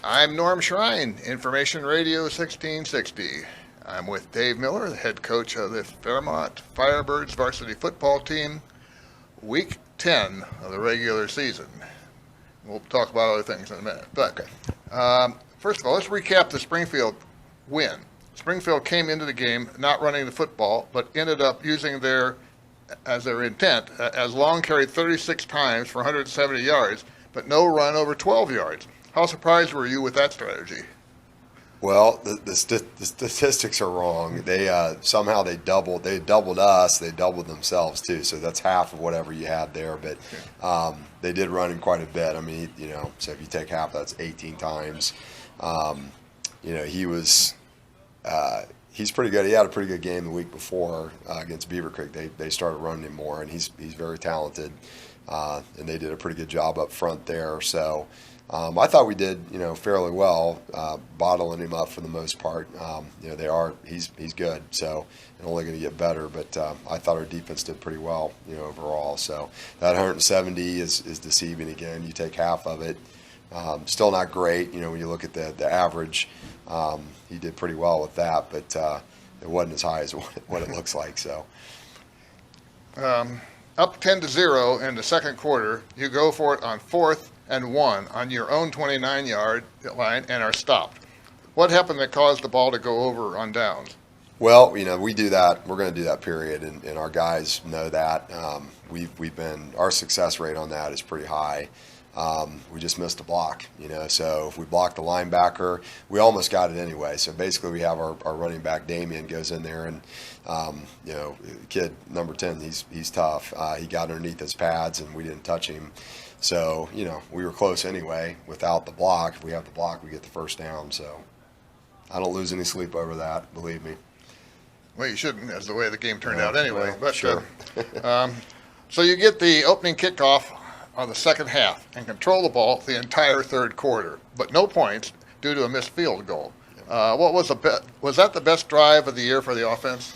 I'm Norm Schrein, Information Radio 1660. I'm with Dave Miller, the head coach of the Fairmont Firebirds varsity football team, week 10 of the regular season. We'll talk about other things in a minute. But first of all, let's recap the Springfield win. Springfield came into the game not running the football, but ended up using their intent, as Long carried 36 times for 170 yards, but no run over 12 yards. How surprised were you with that strategy? Well, the statistics are wrong. They somehow they doubled us. They doubled themselves too. So that's half of whatever you had there. But they did run in quite a bit. I mean, so if you take half, that's 18 times. He's pretty good. He had a pretty good game the week before against Beavercreek. They started running him more, and he's very talented. And they did a pretty good job up front there. So. I thought we did, fairly well, bottling him up for the most part. He's good, so and only going to get better. But I thought our defense did pretty well, overall. So that 170 is deceiving again. You take half of it, still not great. When you look at the average, he did pretty well with that, but it wasn't as high as what it looks like. So. Up 10-0 in the second quarter, you go for it on 4th and 1 on your own 29-yard line and are stopped. What happened that caused the ball to go over on downs? Well, we do that. We're going to do that, period, and our guys know that. Our success rate on that is pretty high. We just missed a block, so if we block the linebacker, we almost got it anyway. So basically we have our running back, Damien, goes in there and, kid number 10, he's tough. He got underneath his pads and we didn't touch him. So, we were close anyway without the block. If we have the block, we get the first down. So I don't lose any sleep over that, believe me. Well, you shouldn't, as the way the game turned out anyway. Well, but sure. So you get the opening kickoff on the second half and control the ball the entire third quarter, but no points due to a missed field goal. Was that the best drive of the year for the offense?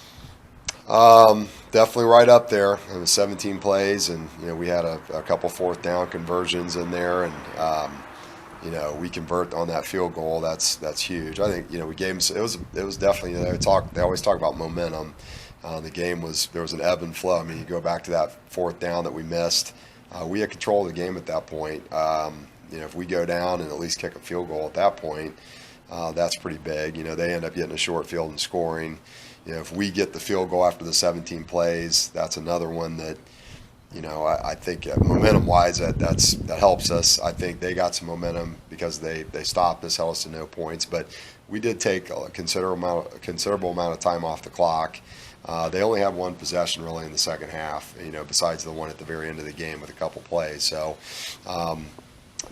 Definitely right up there. It was 17 plays, and we had a couple fourth down conversions in there, and we convert on that field goal. That's huge. I think we gave them. It was definitely they always talk about momentum. The game there was an ebb and flow. I mean, you go back to that fourth down that we missed. We had control of the game at that point. If we go down and at least kick a field goal at that point, that's pretty big. They end up getting a short field and scoring. If we get the field goal after the 17 plays, that's another one that, I think momentum-wise that helps us. I think they got some momentum because they stopped us, held us to no points. But we did take a considerable amount of time off the clock. They only had one possession really in the second half, besides the one at the very end of the game with a couple plays. So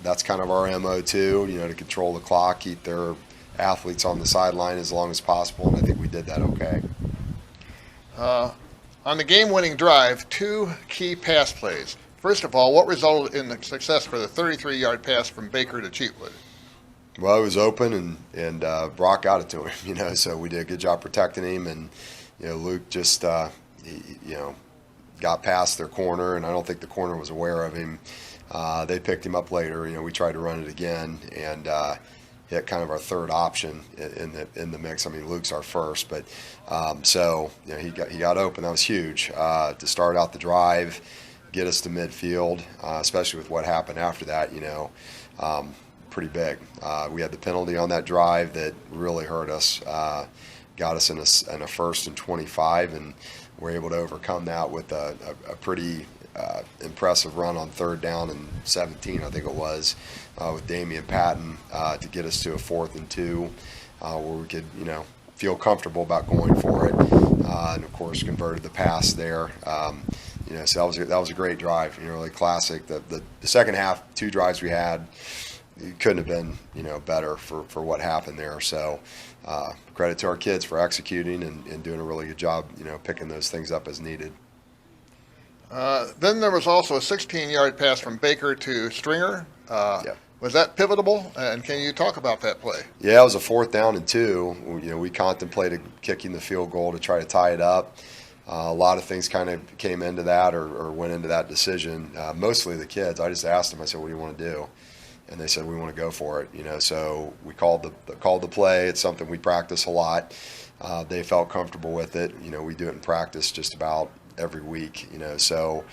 that's kind of our MO too, to control the clock, keep their athletes on the sideline as long as possible, and I think we did that okay. On the game-winning drive, 2 key pass plays. First of all, what resulted in the success for the 33-yard pass from Baker to Cheatwood? Well, it was open, and Brock got it to him, so we did a good job protecting him, and Luke just got past their corner, and I don't think the corner was aware of him. They picked him up later. We tried to run it again, and hit kind of our third option in the mix. I mean, Luke's our first, but he got open. That was huge to start out the drive, get us to midfield, especially with what happened after that. Pretty big. We had the penalty on that drive that really hurt us. Got us in a 1st and 25, and we're able to overcome that with a pretty impressive run on 3rd down and 17, I think it was, with Damian Patton to get us to a 4th and 2, where we could, feel comfortable about going for it, and of course converted the pass there. So that was a great drive, really classic. The second half, 2 drives we had, it couldn't have been, better for what happened there. So credit to our kids for executing and doing a really good job, picking those things up as needed. Then there was also a 16-yard pass from Baker to Stringer. Yeah. Was that pivotal? And can you talk about that play? Yeah, it was a 4th down and 2. We contemplated kicking the field goal to try to tie it up. A lot of things kind of came into that or went into that decision. Mostly the kids. I just asked them, I said, what do you want to do? and they said we want to go for it. So we called the play. It's something we practice a lot. They felt comfortable with it. We do it in practice just about every week. So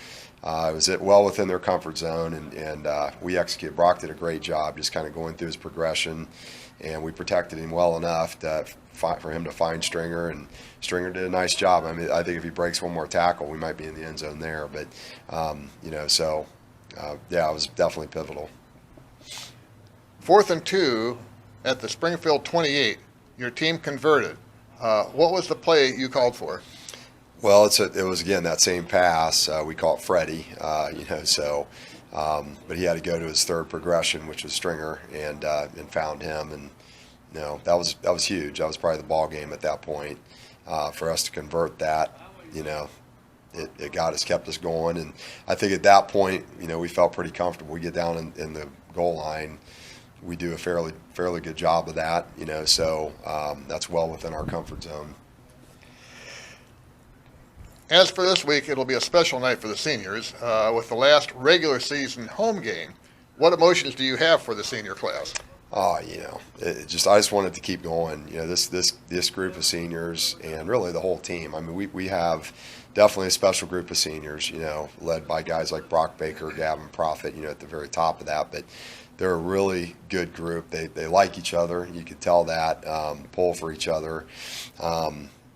it was well within their comfort zone, and we executed. Brock did a great job just kind of going through his progression, and we protected him well enough for him to find Stringer, and Stringer did a nice job. I mean, I think if he breaks one more tackle, we might be in the end zone there. But it was definitely pivotal. 4th and 2 at the Springfield 28. Your team converted. What was the play you called for? Well, it was again that same pass. We call it Freddie. But he had to go to his third progression, which was Stringer, and found him. And that was huge. That was probably the ball game at that point. For us to convert that, it kept us going. And I think at that point, we felt pretty comfortable. We get down in the goal line. We do a fairly good job of that, so that's well within our comfort zone. As for this week, it'll be a special night for the seniors with the last regular season home game. What emotions do you have for the senior class? I just wanted to keep going. This group of seniors and really the whole team. I mean, we have definitely a special group of seniors, led by guys like Brock Baker, Gavin Prophet, at the very top of that. But they're a really good group. They like each other. You could tell that, pull for each other.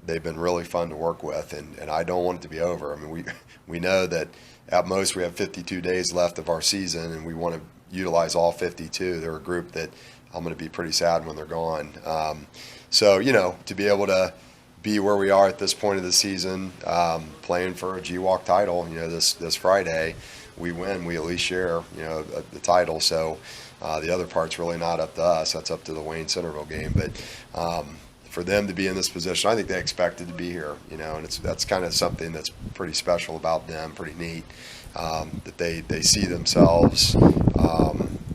They've been really fun to work with, and I don't want it to be over. I mean, we know that at most we have 52 days left of our season, and we want to utilize all 52. They're a group that I'm going to be pretty sad when they're gone. To be able to be where we are at this point of the season, playing for a GWalk title, this Friday, we win, we at least share, the title. So the other part's really not up to us. That's up to the Wayne Centerville game. But for them to be in this position, I think they expected to be here, and that's kind of something that's pretty special about them, pretty neat, that they see themselves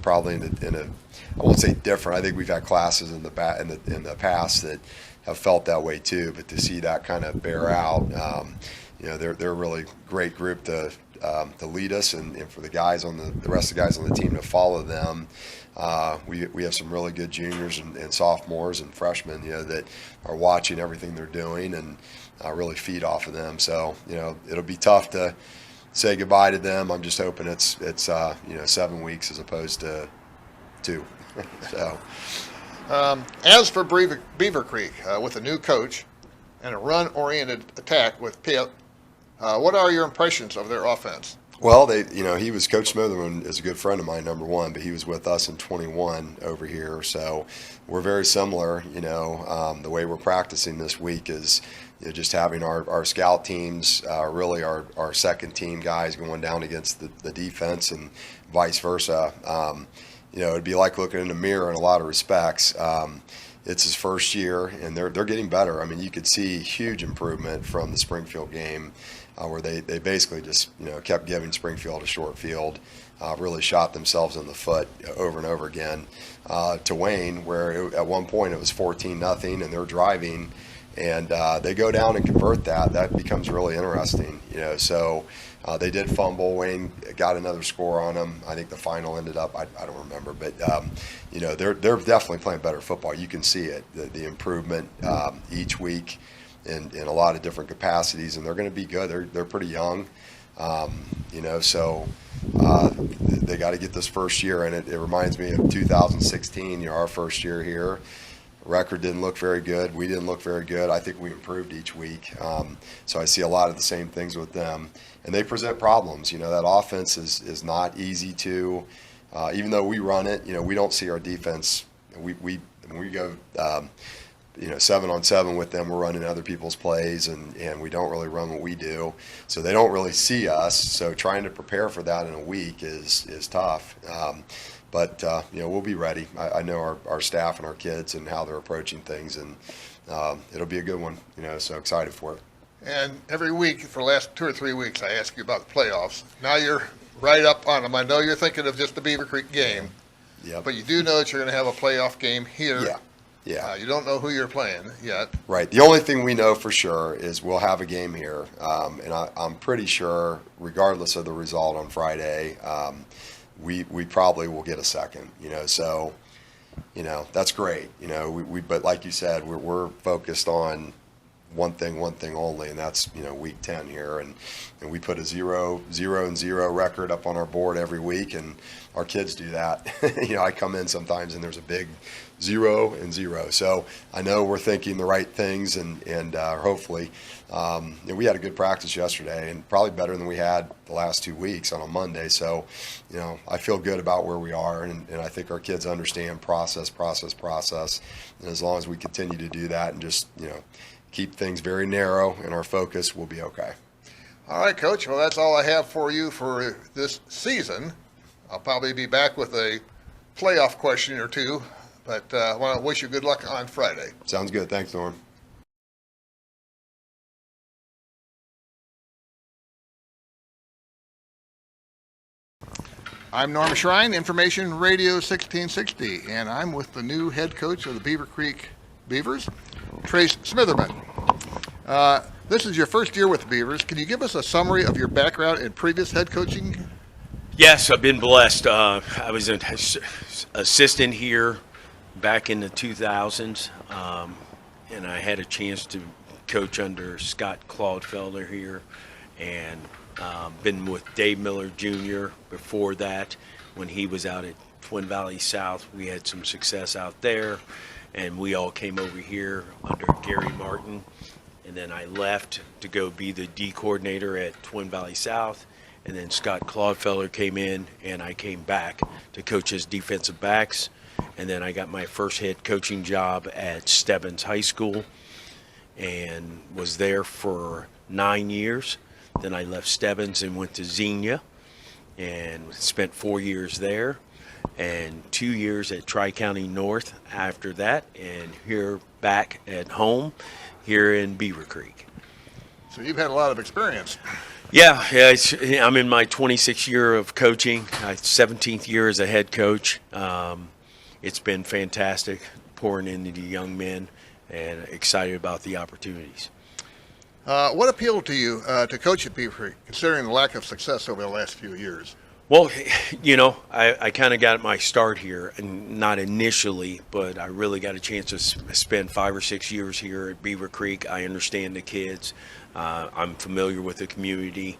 probably in a, I won't say different. I think we've had classes in the past that have felt that way too, but to see that kind of bear out, they're a really great group to lead us, and for the guys on the rest of the guys on the team to follow them. We have some really good juniors and sophomores and freshmen, that are watching everything they're doing and really feed off of them. So, it'll be tough to say goodbye to them. I'm just hoping it's 7 weeks as opposed to 2. So, as for Beavercreek, with a new coach and a run-oriented attack with Pitt, what are your impressions of their offense? Well, he was Coach Smitherman is a good friend of mine, number one, but he was with us in 21 over here, so we're very similar. The way we're practicing this week is just having our scout teams, really our second team guys going down against the defense and vice versa. It'd be like looking in a mirror in a lot of respects. It's his first year, and they're getting better. I mean, you could see huge improvement from the Springfield game, where they basically just kept giving Springfield a short field, really shot themselves in the foot over and over again. To Wayne, where at one point it was 14-0, and they're driving, and they go down and convert that. That becomes really interesting. So they did fumble. Wayne got another score on them. I think the final ended up, I don't remember, but they're definitely playing better football. You can see it, the improvement each week in a lot of different capacities, and they're going to be good. They're pretty young, so they got to get this first year, and it reminds me of 2016, our first year here. Record didn't look very good. We didn't look very good. I think we improved each week. So I see a lot of the same things with them. And they present problems. That offense is not easy to, even though we run it, we don't see our defense. When we go, 7-on-7 with them, we're running other people's plays, and we don't really run what we do. So they don't really see us. So trying to prepare for that in a week is tough. But we'll be ready. I know our staff and our kids and how they're approaching things, and it'll be a good one. So excited for it. And every week for the last 2 or 3 weeks, I ask you about the playoffs. Now you're right up on them. I know you're thinking of just the Beavercreek game, but you do know that you're going to have a playoff game here. Yeah. You don't know who you're playing yet. Right. The only thing we know for sure is we'll have a game here, and I'm pretty sure, regardless of the result on Friday, we probably will get a second. So that's great. We but like you said, we're focused on one thing only, and that's week 10 here, and we put a 0-0 record up on our board every week, and our kids do that. I come in sometimes and there's a big 0-0, so I know we're thinking the right things, and hopefully we had a good practice yesterday, and probably better than we had the last 2 weeks on a Monday. So I feel good about where we are, and I think our kids understand process, and as long as we continue to do that and just keep things very narrow and our focus, will be okay. All right, Coach. Well, that's all I have for you for this season. I'll probably be back with a playoff question or two, but I want to wish you good luck on Friday. Sounds good. Thanks, Norm. I'm Norm Schrein, Information Radio 1660, and I'm with the new head coach of the Beavercreek Beavers, Trace Smitherman. This is your first year with the Beavers. Can you give us a summary of your background in previous head coaching? Yes, I've been blessed. I was an assistant here back in the 2000s, and I had a chance to coach under Scott Claudefelder here, and been with Dave Miller Jr. before that when he was out at Twin Valley South. We had some success out there, and we all came over here under Gary Martin, and then I left to go be the D coordinator at Twin Valley South, and then Scott Claudefelder came in, and I came back to coach his defensive backs, and then I got my first head coaching job at Stebbins High School and was there for 9 years. Then I left Stebbins and went to Xenia and spent 4 years there, and 2 years at Tri-County North after that, and here back at home here in Beavercreek. So you've had a lot of experience. Yeah, I'm in my 26th year of coaching, 17th year as a head coach. It's been fantastic pouring into the young men and excited about the opportunities. What appealed to you to coach at Beavercreek, considering the lack of success over the last few years? Well, I kind of got my start here, and not initially, but I really got a chance to spend 5 or 6 years here at Beavercreek. I understand the kids. I'm familiar with the community,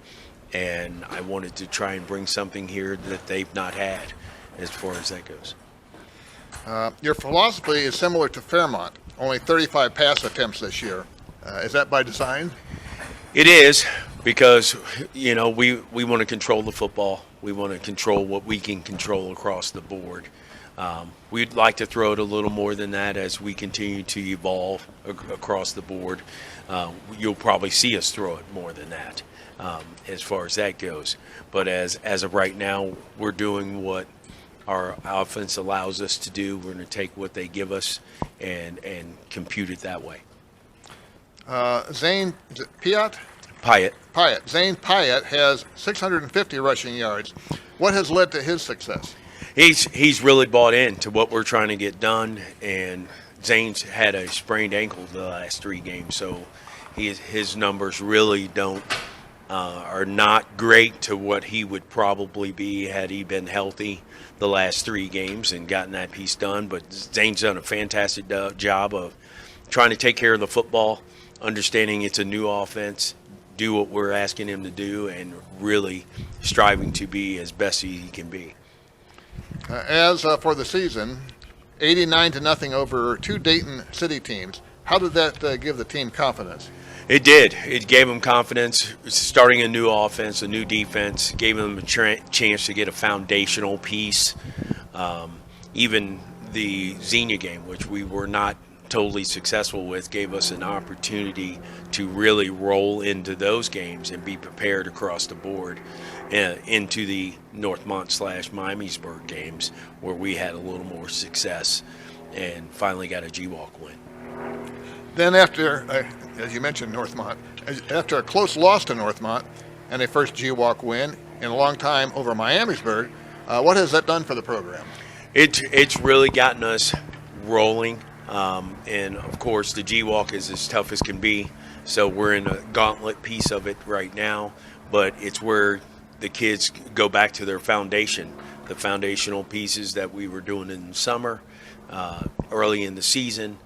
and I wanted to try and bring something here that they've not had as far as that goes. Your philosophy is similar to Fairmont, only 35 pass attempts this year. Is that by design? It is, because we want to control the football. We want to control what we can control across the board. We'd like to throw it a little more than that as we continue to evolve across the board. You'll probably see us throw it more than that as far as that goes. But as of right now, we're doing what our offense allows us to do. We're going to take what they give us and compute it that way. Zane Pyatt? Pyatt. Zane Pyatt has 650 rushing yards. What has led to his success? He's really bought into what we're trying to get done, and Zane's had a sprained ankle the last 3 games, so his numbers really are not great to what he would probably be had he been healthy the last 3 games and gotten that piece done. But Zane's done a fantastic job of trying to take care of the football, understanding it's a new offense, do what we're asking him to do, and really striving to be as best he can be. As for the season, 89-0 over 2 Dayton City teams. How did that give the team confidence? It did. It gave them confidence. Starting a new offense, a new defense, gave them a chance to get a foundational piece. Even the Xenia game, which we were not totally successful with, gave us an opportunity to really roll into those games and be prepared across the board into the Northmont / Miamisburg games, where we had a little more success and finally got a GWalk win. Then after, as you mentioned, Northmont, after a close loss to Northmont and a first GWalk win in a long time over Miamisburg, what has that done for the program? It's really gotten us rolling. And of course the GWalk is as tough as can be, so we're in a gauntlet piece of it right now, but it's where the kids go back to their foundation. the foundational pieces that we were doing in the summer, early in the season,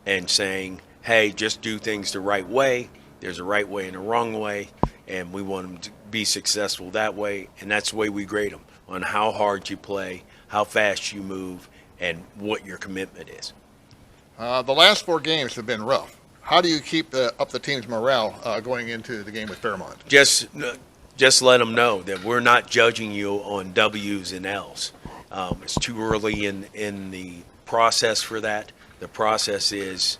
and saying, hey, just do things the right way. There's a right way and a wrong way, and we want them to be successful that way. And that's the way we grade them, on how hard you play, how fast you move, and what your commitment is. The last 4 games have been rough. How do you keep up the team's morale going into the game with Fairmont? Just let them know that we're not judging you on W's and L's. It's too early in the process for that. The process is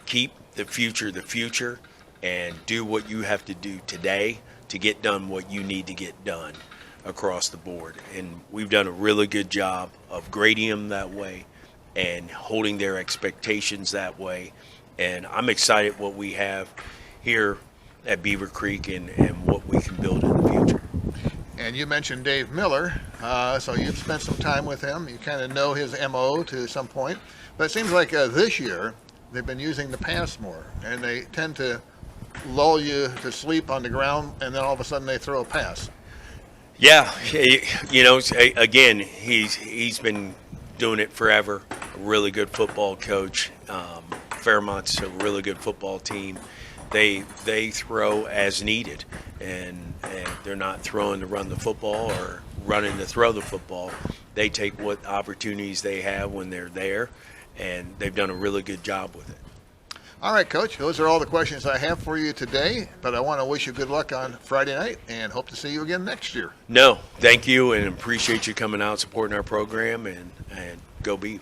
keep the future, and do what you have to do today to get done what you need to get done across the board. And we've done a really good job of grading them that way and holding their expectations that way. And I'm excited what we have here at Beavercreek and what we can build in the future. And you mentioned Dave Miller, so you've spent some time with him. You kind of know his MO to some point. But it seems like this year they've been using the pass more, and they tend to lull you to sleep on the ground, and then all of a sudden they throw a pass. Yeah, again, he's been doing it forever. A really good football coach. Fairmont's a really good football team. They throw as needed, and they're not throwing to run the football or running to throw the football. They take what opportunities they have when they're there, and they've done a really good job with it. All right, Coach, those are all the questions I have for you today, but I want to wish you good luck on Friday night and hope to see you again next year. No, thank you, and appreciate you coming out supporting our program, and go Beavs.